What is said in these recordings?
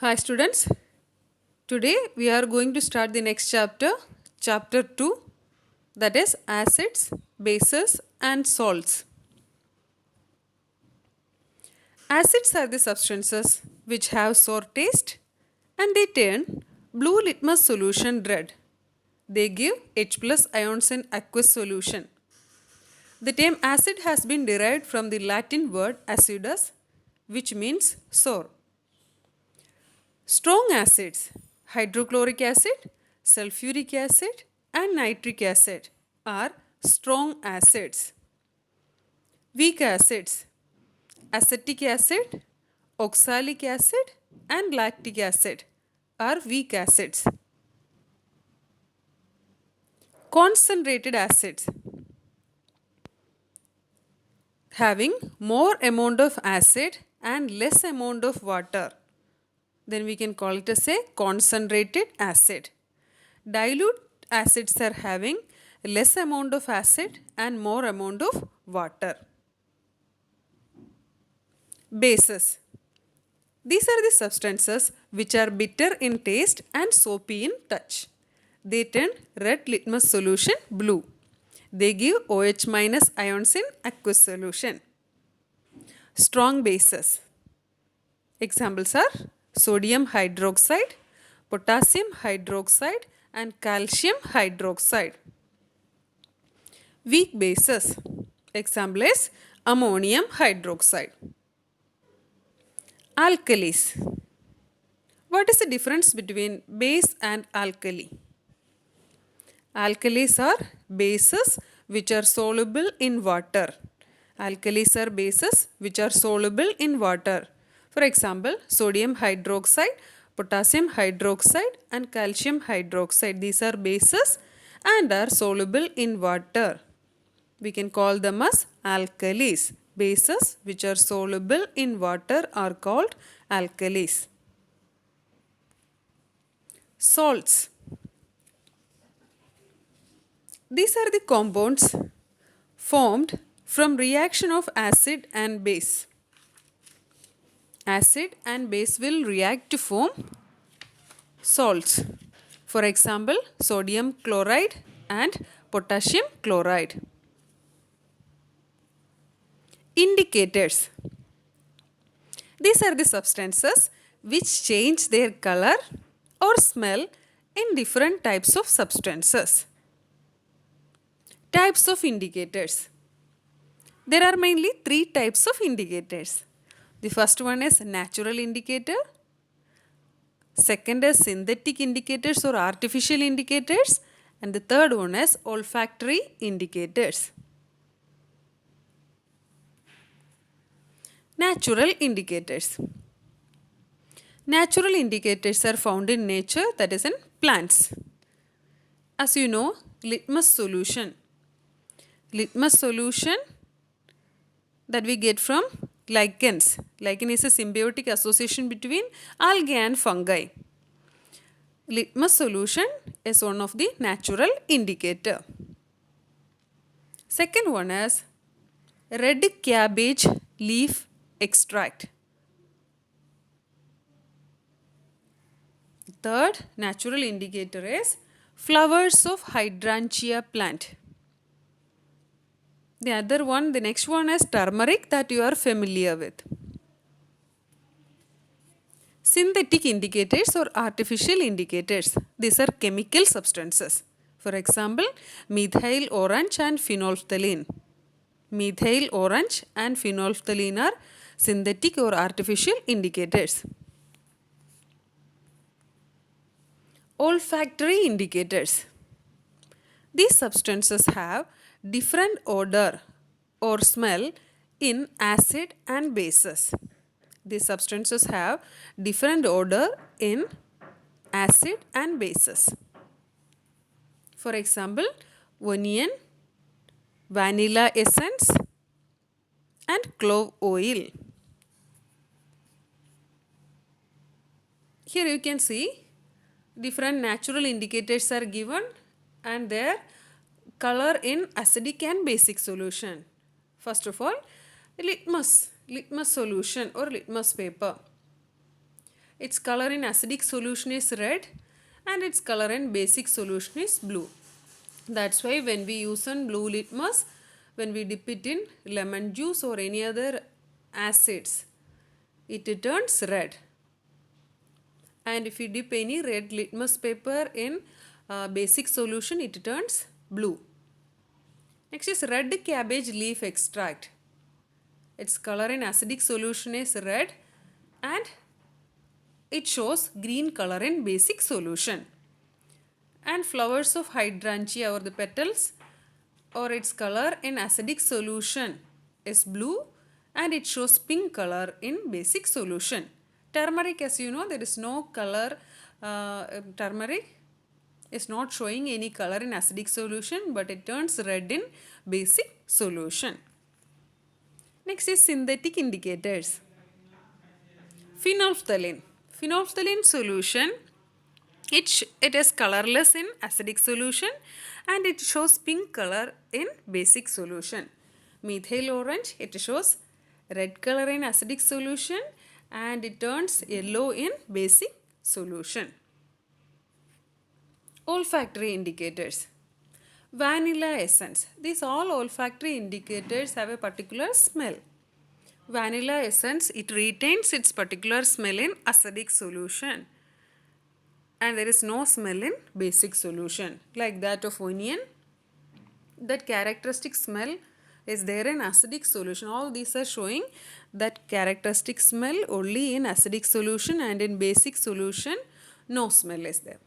Hi students, today we are going to start the next chapter, chapter 2, that is acids, bases and salts. Acids are the substances which have sour taste and they turn blue litmus solution red. They give H plus ions in aqueous solution. The term acid has been derived from the Latin word acidus, which means sour. Strong acids, hydrochloric acid, sulfuric acid, and nitric acid, are strong acids. Weak acids, acetic acid, oxalic acid, and lactic acid, are weak acids. Concentrated acids, having more amount of acid and less amount of water, then we can call it as a concentrated acid. Dilute acids are having less amount of acid and more amount of water. Bases. These are the substances which are bitter in taste and soapy in touch. They turn red litmus solution blue. They give OH minus ions in aqueous solution. Strong bases. Examples are sodium hydroxide, potassium hydroxide, and calcium hydroxide. Weak bases. Example is ammonium hydroxide. Alkalis. What is the difference between base and alkali? Alkalis are bases which are soluble in water. Alkalis are bases which are soluble in water. For example, sodium hydroxide, potassium hydroxide, and calcium hydroxide. These are bases and are soluble in water. We can call them as alkalis. Bases which are soluble in water are called alkalis. Salts. These are the compounds formed from reaction of acid and base. Acid and base will react to form salts. For example, sodium chloride and potassium chloride. Indicators. These are the substances which change their color or smell in different types of substances. Types of indicators. There are mainly three types of indicators. The first one is natural indicator. Second is synthetic indicators or artificial indicators. And the third one is olfactory indicators. Natural indicators. Natural indicators are found in nature, that is in plants. As you know, litmus solution. Litmus solution that we get from lichens. Lichen is a symbiotic association between algae and fungi. Litmus solution is one of the natural indicator. Second one is red cabbage leaf extract. Third natural indicator is flowers of hydrangea plant. The next one is turmeric that you are familiar with. Synthetic indicators or artificial indicators. These are chemical substances. For example, methyl orange and phenolphthalein. Methyl orange and phenolphthalein are synthetic or artificial indicators. Olfactory indicators. These substances have different odor or smell in acid and bases. These substances have different odor in acid and bases. For example, onion, vanilla essence, and clove oil. Here you can see different natural indicators are given and their color in acidic and basic solution. First of all, litmus solution or litmus paper. Its color in acidic solution is red and its color in basic solution is blue. That's why when we use on blue litmus, when we dip it in lemon juice or any other acids, it turns red. And if you dip any red litmus paper in basic solution, it turns blue. Next is red cabbage leaf extract. Its color in acidic solution is red and it shows green color in basic solution. And flowers of hydrangea or the petals or its color in acidic solution is blue and it shows pink color in basic solution. Turmeric, as you know, there is no color. Turmeric is not showing any color in acidic solution, but it turns red in basic solution. Next is synthetic indicators. Phenolphthalein. Phenolphthalein solution, it is colorless in acidic solution and it shows pink color in basic solution. Methyl orange, it shows red color in acidic solution and it turns yellow in basic solution. Olfactory indicators. Vanilla essence. These all olfactory indicators have a particular smell. Vanilla essence, it retains its particular smell in acidic solution and there is no smell in basic solution. Like that of onion, that characteristic smell is there in acidic solution. All these are showing that characteristic smell only in acidic solution and in basic solution no smell is there.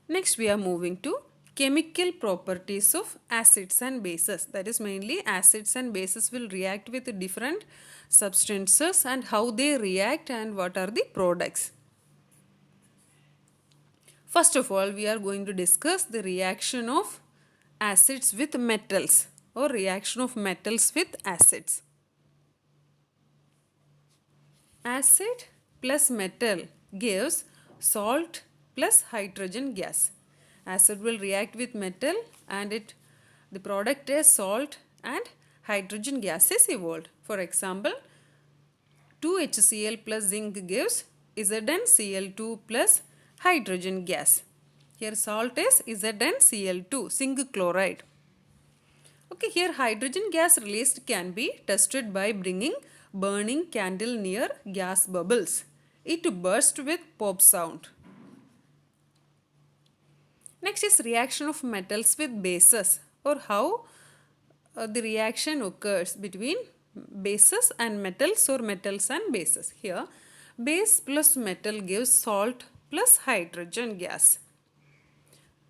Next we are moving to chemical properties of acids and bases. That is mainly acids and bases will react with different substances and how they react and what are the products. First of all, we are going to discuss the reaction of acids with metals or reaction of metals with acids. Acid plus metal gives salt plus hydrogen gas. Acid will react with metal and the product is salt and hydrogen gas is evolved. For example, 2HCl plus zinc gives ZnCl2 plus hydrogen gas. Here salt is ZnCl2, zinc chloride. Okay, here hydrogen gas released can be tested by bringing burning candle near gas bubbles. It bursts with pop sound. Next is reaction of metals with bases or how the reaction occurs between bases and metals or metals and bases. Here base plus metal gives salt plus hydrogen gas.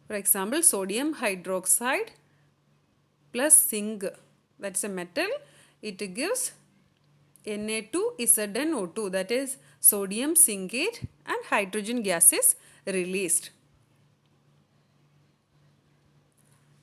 For example, sodium hydroxide plus zinc, that's a metal, it gives Na2ZnO2, that is sodium zincate and hydrogen gas is released.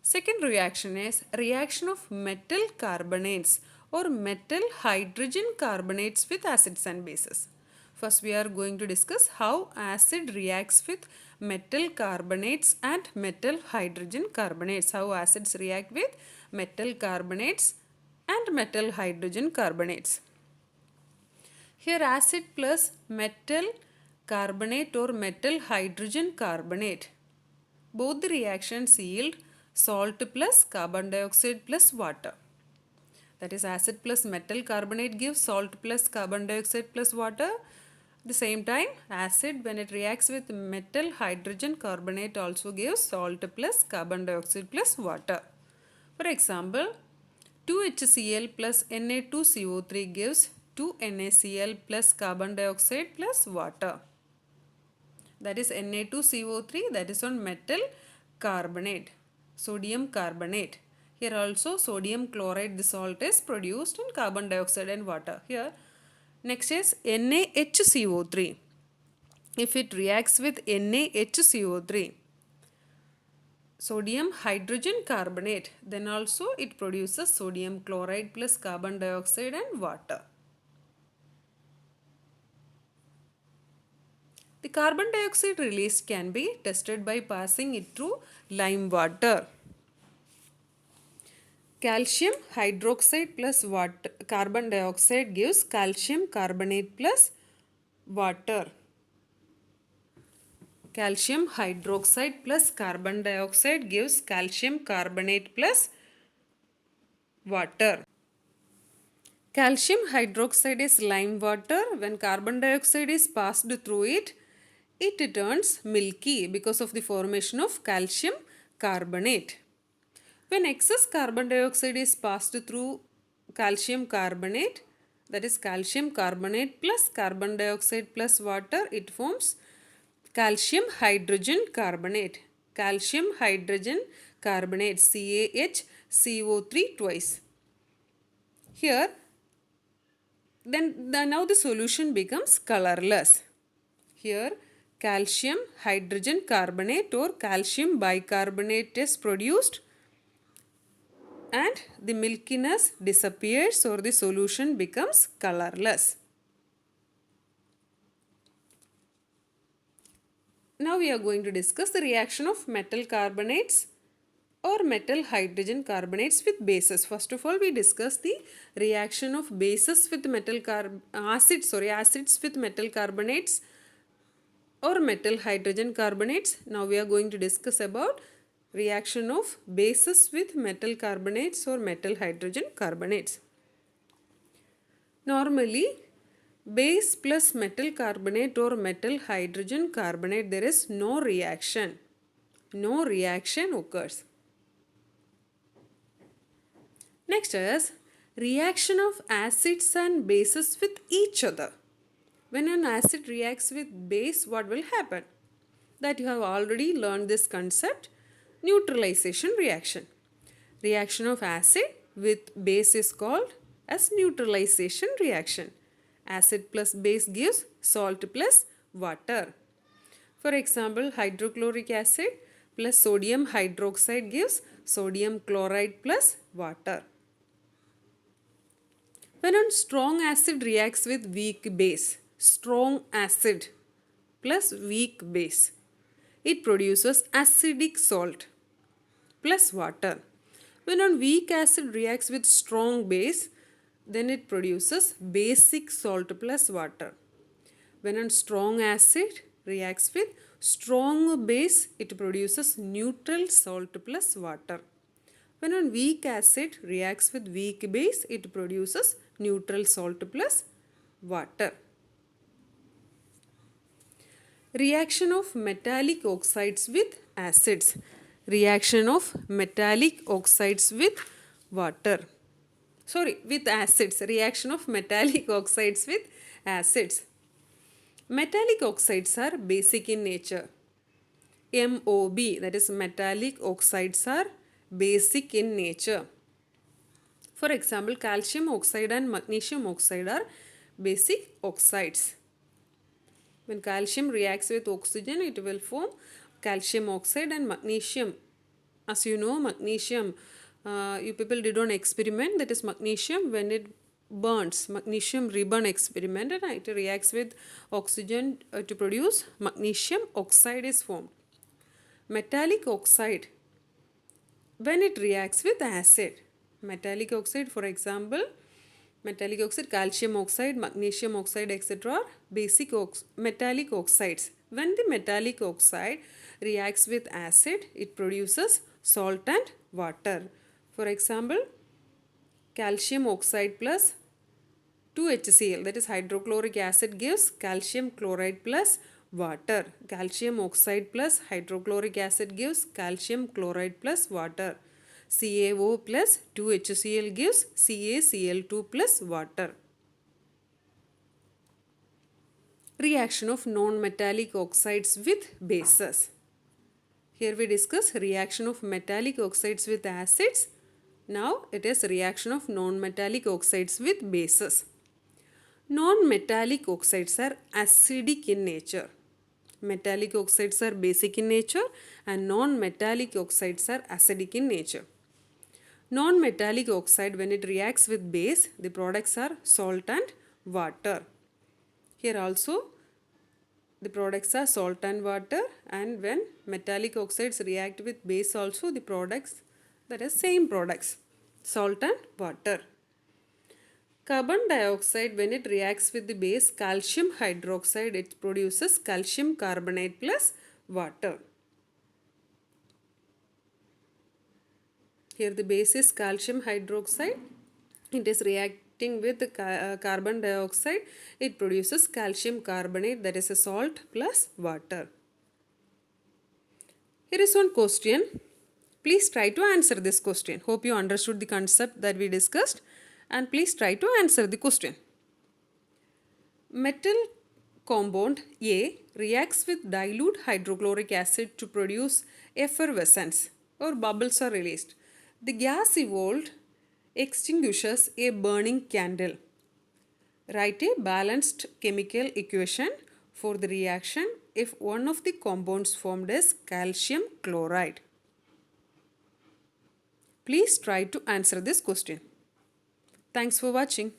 Second reaction is reaction of metal carbonates or metal hydrogen carbonates with acids and bases. First we are going to discuss how acid reacts with metal carbonates and metal hydrogen carbonates. How acids react with metal carbonates and metal hydrogen carbonates. Here acid plus metal carbonate or metal hydrogen carbonate, both the reactions yield salt plus carbon dioxide plus water. That is acid plus metal carbonate gives salt plus carbon dioxide plus water. At the same time, acid when it reacts with metal hydrogen carbonate also gives salt plus carbon dioxide plus water. For example, 2HCl plus Na2CO3 gives 2NaCl plus carbon dioxide plus water. That is Na2CO3, that is on metal carbonate, sodium carbonate. Here also sodium chloride, the salt is produced in carbon dioxide and water. Here next is NaHCO3. If it reacts with NaHCO3, sodium hydrogen carbonate, then also it produces sodium chloride plus carbon dioxide and water. The carbon dioxide released can be tested by passing it through lime water. Calcium hydroxide plus water, carbon dioxide gives calcium carbonate plus water. Calcium hydroxide plus carbon dioxide gives calcium carbonate plus water. Calcium hydroxide is lime water. When carbon dioxide is passed through it, it turns milky because of the formation of calcium carbonate. When excess carbon dioxide is passed through calcium carbonate, that is calcium carbonate plus carbon dioxide plus water, it forms calcium hydrogen carbonate. Calcium hydrogen carbonate CaHCO3 twice. Here, now the solution becomes colorless. Here, calcium hydrogen carbonate or calcium bicarbonate is produced and the milkiness disappears or the solution becomes colorless. Now we are going to discuss the reaction of metal carbonates or metal hydrogen carbonates with bases. First of all, we discuss the reaction of bases with acids with metal carbonates or metal hydrogen carbonates. Now we are going to discuss about reaction of bases with metal carbonates or metal hydrogen carbonates. Normally, base plus metal carbonate or metal hydrogen carbonate, there is no reaction. No reaction occurs. Next is reaction of acids and bases with each other. When an acid reacts with base, what will happen? That you have already learned this concept, neutralization reaction. Reaction of acid with base is called as neutralization reaction. Acid plus base gives salt plus water. For example, hydrochloric acid plus sodium hydroxide gives sodium chloride plus water. When a strong acid reacts with weak base, strong acid plus weak base, it produces acidic salt plus water. When a weak acid reacts with strong base, then it produces basic salt plus water. When a strong acid reacts with strong base, it produces neutral salt plus water. When a weak acid reacts with weak base, it produces neutral salt plus water. Reaction of metallic oxides with acids. Reaction of metallic oxides with water. With acids. Reaction of metallic oxides with acids. Metallic oxides are basic in nature. MOB, that is metallic oxides are basic in nature. For example, calcium oxide and magnesium oxide are basic oxides. When calcium reacts with oxygen, it will form calcium oxide and magnesium. As you know, magnesium, you people did an experiment, that is magnesium when it burns, magnesium reburn experiment, and it reacts with oxygen to produce magnesium oxide is formed. Metallic oxide, when it reacts with acid, metallic oxide, for example, metallic oxide, calcium oxide, magnesium oxide, etc. are basic metallic oxides. When the metallic oxide reacts with acid, it produces salt and water. For example, calcium oxide plus 2HCl, that is hydrochloric acid, gives calcium chloride plus water. Calcium oxide plus hydrochloric acid gives calcium chloride plus water. CaO plus 2HCl gives CaCl2 plus water. Reaction of non-metallic oxides with bases. Here we discuss reaction of metallic oxides with acids. Now it is reaction of non-metallic oxides with bases. Non-metallic oxides are acidic in nature. Metallic oxides are basic in nature and non-metallic oxides are acidic in nature. Non-metallic oxide, when it reacts with base, the products are salt and water. Here also the products are salt and water, and when metallic oxides react with base also, the products, that is same products, salt and water. Carbon dioxide, when it reacts with the base calcium hydroxide, it produces calcium carbonate plus water. Here the base is calcium hydroxide. It is reacting with the carbon dioxide. It produces calcium carbonate, that is a salt plus water. Here is one question. Please try to answer this question. Hope you understood the concept that we discussed, and please try to answer the question. Metal compound A reacts with dilute hydrochloric acid to produce effervescence or bubbles are released. The gas evolved extinguishes a burning candle. Write a balanced chemical equation for the reaction if one of the compounds formed is calcium chloride. Please try to answer this question. Thanks for watching.